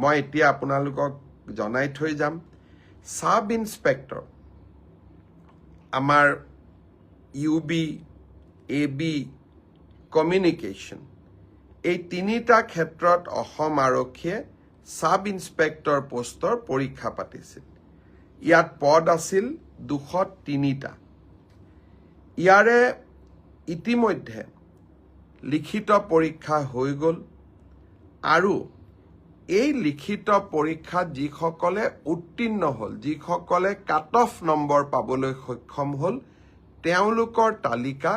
মই এতিয়া আপোনালোকক জনাই থৈ যাম সাব ইন্সপেক্টৰ আমাৰ ইউবি এবি কমিউনিকেশ্যন এই তিনিটা ক্ষেত্ৰত অসম আৰক্ষীয়ে সাব ইন্সপেক্টৰ পোষ্টৰ পৰীক্ষা পাতিছিল ইয়াত পদ আছিল 203টা ইয়াৰে ইতিমধ্যে লিখিত পৰীক্ষা হৈ গ'ল আৰু এই লিখিত পৰীক্ষাত যিসকলে উত্তীৰ্ণ হ'ল যিসকলে কাট অফ নম্বৰ পাবলৈ সক্ষম হ'ল তেওঁলোকৰ তালিকা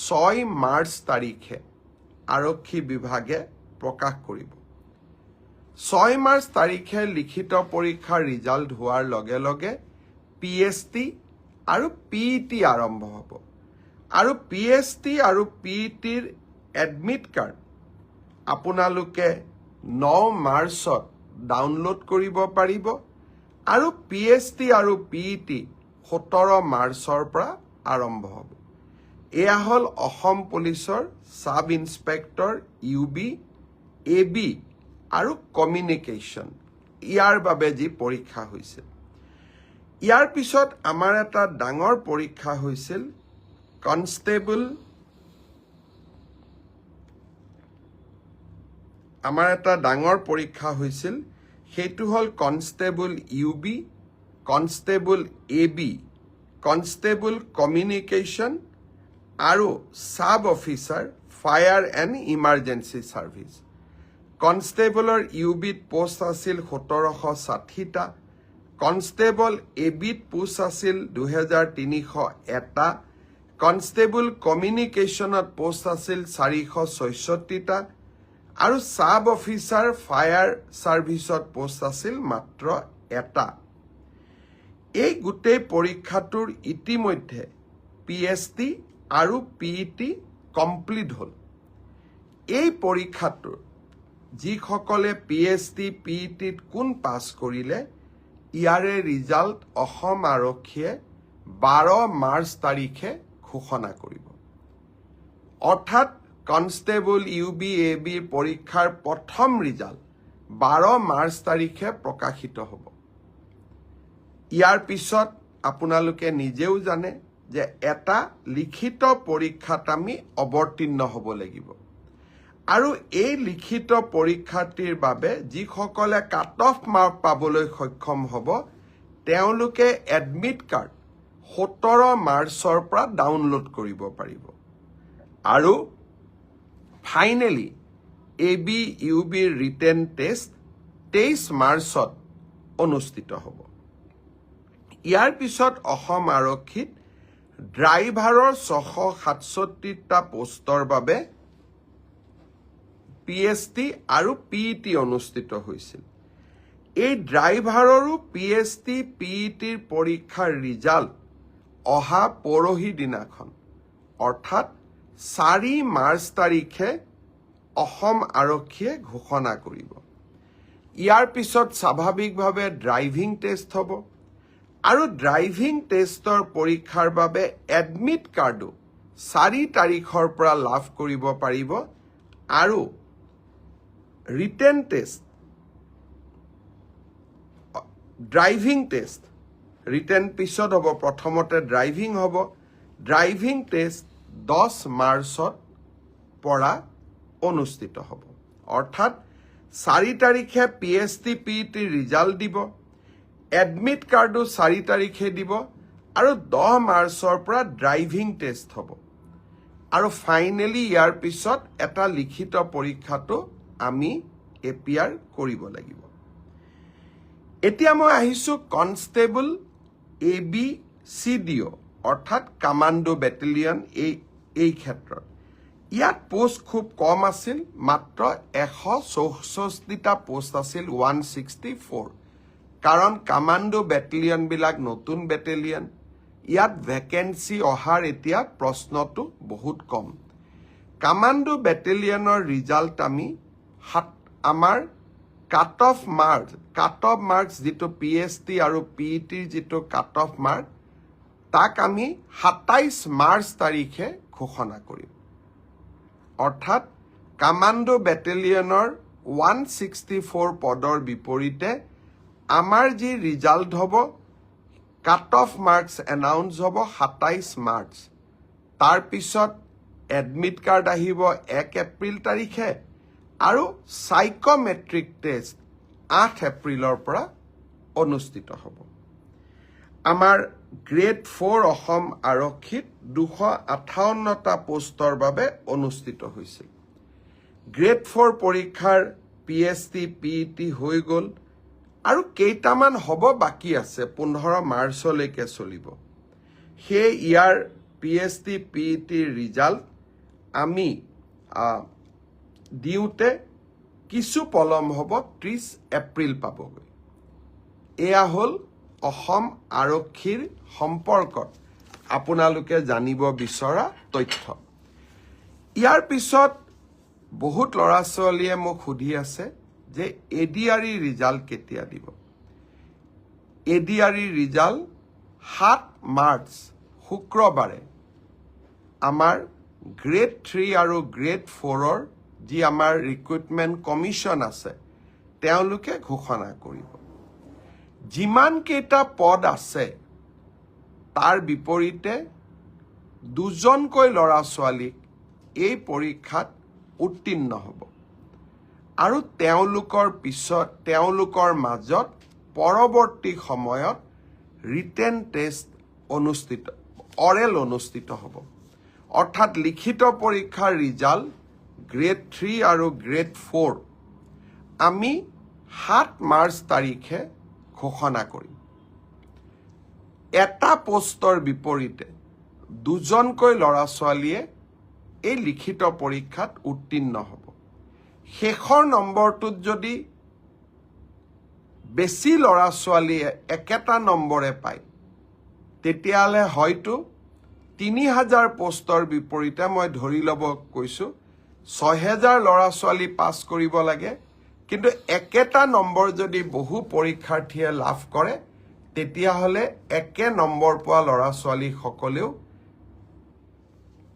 6 মাৰ্চ তাৰিখে আৰক্ষী বিভাগে প্ৰকাশ কৰিব 6 মাৰ্চ তাৰিখে লিখিত পৰীক্ষাৰ ৰিজাল্ট হোৱাৰ লগে লগে পিএছটি আৰু পিইটি আৰম্ভ হ'ব আৰু পিএছটি আৰু পিইটিৰ এডমিট কাৰ্ড আপোনালোকে 9 মাৰ্চত ডাউনলোড কৰিব পাৰিব আৰু পিএছটি আৰু পিইটি 17 মাৰ্চৰ পৰা আৰম্ভ হ'ব এয়া হ'ল অসম পুলিচৰ সাব ইন্সপেক্টৰ ইউবি এবি আৰু কমিউনিকেশ্যন ইয়াৰ বাবে যি পৰীক্ষা হৈছিল ইয়াৰ পিছত আমাৰ এটা ডাঙৰ পৰীক্ষা হৈছিল কনষ্টেবল আমাৰ এটা ডাঙৰ পৰীক্ষা হৈছিল সেইটো হ'ল constable UB constable AB constable communication আৰু sub officer fire and emergency service কনষ্টেবলৰ ইউবিত পোষ্ট আছিল 1760টা কনষ্টেবল এবিত পোষ্ট আছিল 2301টা কনষ্টেবল কমিউনিকেশ্যনত পোষ্ট আছিল 466টা আৰু সাব অফিচাৰ ফায়াৰ ছাৰ্ভিচত পোষ্ট আছিল মাত্ৰ এটা এই গোটেই পৰীক্ষাটোৰ ইতিমধ্যে পিএছটি আৰু পিইটি কমপ্লিট হ'ল এই পৰীক্ষাটোৰ যিসকলে পিএছটি পিইটিত কোন পাছ কৰিলে ইয়াৰে ৰিজাল্ট অসম আৰক্ষীয়ে 12 মাৰ্চ তাৰিখে ঘোষণা কৰিব অৰ্থাৎ কনষ্টেবল ইউবি এবিৰ পৰীক্ষাৰ প্ৰথম ৰিজাল্ট 12 মাৰ্চ তাৰিখে প্ৰকাশিত হ'ব ইয়াৰ পিছত আপোনালোকে নিজেও জানে যে এটা লিখিত পৰীক্ষাত আমি অৱতীৰ্ণ হ'ব লাগিব আৰু এই লিখিত পৰীক্ষাটিৰ বাবে যিসকলে কাট অফ মাৰ্ক পাবলৈ সক্ষম হ'ব তেওঁলোকে এডমিট কাৰ্ড 17 মাৰ্চৰ পৰা ডাউনলোড কৰিব পাৰিব আৰু ফাইনেলি এবি ইউবিৰ ৰিটেন টেষ্ট 23 মাৰ্চত অনুষ্ঠিত হ'ব ইয়াৰ পিছত অসম আৰক্ষীত ড্ৰাইভাৰৰ 667টা পোষ্টৰ বাবে পিএছটি আৰু পিইটি অনুষ্ঠিত হৈছিল এই ড্ৰাইভাৰৰো পিএছটি পিইটিৰ পৰীক্ষাৰ ৰিজাল্ট অহা পৰহি দিনাখন অৰ্থাৎ 4 মাৰ্চ তাৰিখে অসম আৰক্ষীয়ে ঘোষণা কৰিব ইয়াৰ পিছত স্বাভাৱিকভাৱে ড্ৰাইভিং টেষ্ট হ'ব আৰু ড্ৰাইভিং টেষ্টৰ পৰীক্ষাৰ বাবে এডমিট কাৰ্ডো 4 তাৰিখৰ পৰা লাভ কৰিব পাৰিব আৰু written test driving test written পিছত হ'ব প্ৰথমতে ড্ৰাইভিং হ'ব ড্ৰাইভিং টেষ্ট 10 মাৰ্চত পৰা অনুষ্ঠিত হ'ব অৰ্থাৎ 4 তাৰিখে পিএছটি পিইটিৰ ৰিজাল্ট দিব এডমিট কাৰ্ডো 4 তাৰিখে দিব আৰু 10 মাৰ্চৰ পৰা ড্ৰাইভিং টেষ্ট হ'ব আৰু ফাইনেলি ইয়াৰ পিছত এটা লিখিত পৰীক্ষাটো আমি এপিয়াৰ কৰিব লাগিব এতিয়া মই আহিছোঁ কনষ্টেবল এবি চিডিঅ অৰ্থাৎ কামাণ্ডো বেটেলিয়ন এই ক্ষেত্ৰত ইয়াত পোষ্ট খুব কম আছিল মাত্ৰ 164টা পোষ্ট আছিল 164 কাৰণ কামাণ্ডো বেটেলিয়নবিলাক নতুন বেটেলিয়ন ইয়াত ভেকেন্সি অহাৰ এতিয়া প্ৰশ্নটো বহুত কম কামাণ্ডো বেটেলিয়নৰ ৰিজাল্ট আমি আমাৰ কাট অফ মাৰ্কছ যিটো পিএছটি আৰু পিইটিৰ যিটো কাট অফ মাৰ্ক তাক আমি 27 মাৰ্চ তাৰিখে ঘোষণা কৰিম অৰ্থাৎ কামাণ্ডো বেটেলিয়নৰ 164 পদৰ বিপৰীতে আমাৰ যি ৰিজাল্ট হ'ব কাট অফ মাৰ্কছ এনাউন্স হ'ব 27 মাৰ্চ তাৰ পিছত এডমিট কাৰ্ড আহিব 1 এপ্ৰিল তাৰিখে আৰু সাইকোমেট্ৰিক টেষ্ট 8 এপ্ৰিলৰ পৰা অনুষ্ঠিত হ'ব আমাৰ গ্ৰেড 4 অসম আৰক্ষীত 258টা পোষ্টৰ বাবে অনুষ্ঠিত হৈছিল গ্ৰেড 4 পৰীক্ষাৰ পিএছটি পিইটি হৈ গ'ল আৰু কেইটামান হ'ব বাকি আছে 15 মাৰ্চলৈকে চলিব সেই ইয়াৰ পিএছটি পিইটিৰ ৰিজাল্ট আমি দিওঁতে কিছু পলম হ'ব 30 এপ্ৰিল পাবগৈ এয়া হ'ল অসম আৰক্ষীৰ সম্পৰ্কত আপোনালোকে জানিব বিচৰা তথ্য ইয়াৰ পিছত বহুত ল'ৰা ছোৱালীয়ে মোক সুধি আছে যে এডিআৰই ৰিজাল্ট কেতিয়া দিব এডিআৰই ৰিজাল্ট 7 মাৰ্চ শুক্ৰবাৰে আমাৰ গ্ৰেড 3 আৰু গ্ৰেড 4ৰ যি আমাৰ ৰিক্ৰুটমেণ্ট কমিশ্যন আছে তেওঁলোকে ঘোষণা কৰিব যিমান কেইটা পদ আছে তাৰ বিপৰীতে দুজনকৈ ল'ৰা ছোৱালীক এই পৰীক্ষাত উত্তীৰ্ণ হ'ব আৰু তেওঁলোকৰ মাজত পৰৱৰ্তী সময়ত ৰিটেন টেষ্ট অৰেল অনুষ্ঠিত হ'ব অৰ্থাৎ লিখিত পৰীক্ষাৰ ৰিজাল্ট গ্ৰেড 3 আৰু গ্ৰেড 4 আমি 7 মাৰ্চ তাৰিখে ঘোষণা কৰিম এটা পোষ্টৰ বিপৰীতে দুজনকৈ ল'ৰা ছোৱালীয়ে এই লিখিত পৰীক্ষাত উত্তীৰ্ণ হ'ব শেষৰ নম্বৰটোত যদি বেছি ল'ৰা ছোৱালীয়ে একেটা নম্বৰে পায় তেতিয়াহ'লে হয়তো 3000 পোষ্টৰ বিপৰীতে মই ধৰি ল'ব কৈছোঁ 6000 ল'ৰা ছোৱালী পাছ কৰিব লাগে কিন্তু একেটা নম্বৰ যদি বহু পৰীক্ষাৰ্থীয়ে লাভ কৰে তেতিয়াহ'লে একে নম্বৰ পোৱা ল'ৰা ছোৱালীসকলেও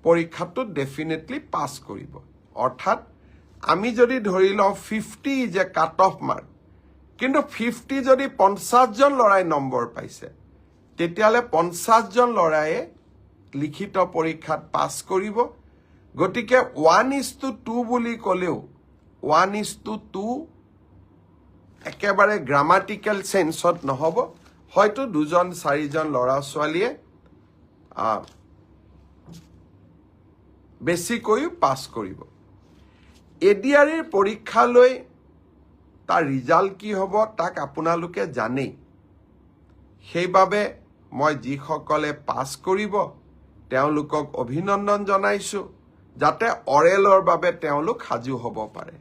পৰীক্ষাটোত ডেফিনেটলি পাছ কৰিব অৰ্থাৎ আমি যদি ধৰি লওঁ 50 is a cut off mark কিন্তু 50 যদি 50 জন ল'ৰাই নম্বৰ পাইছে তেতিয়াহ'লে 50 জন ল'ৰায়ে লিখিত পৰীক্ষাত পাছ কৰিব গতিকে 1:2 বুলি ক'লেও 1:2 একেবাৰে গ্ৰামাটিকেল সেন্সত নহ'ব হয়তো 2-4জন ল'ৰা ছোৱালীয়ে বেছিকৈ পাছ কৰিব এডিআৰইৰ পৰীক্ষালৈ তাৰ ৰিজাল্ট কি হ'ব তাক আপোনালোকে জানেই সেইবাবে মই যিসকলে পাছ কৰিব তেওঁলোকক অভিনন্দন জনাইছোঁ যাতে অৰেলৰ বাবে তেওঁলোক সাজু হ'ব পাৰে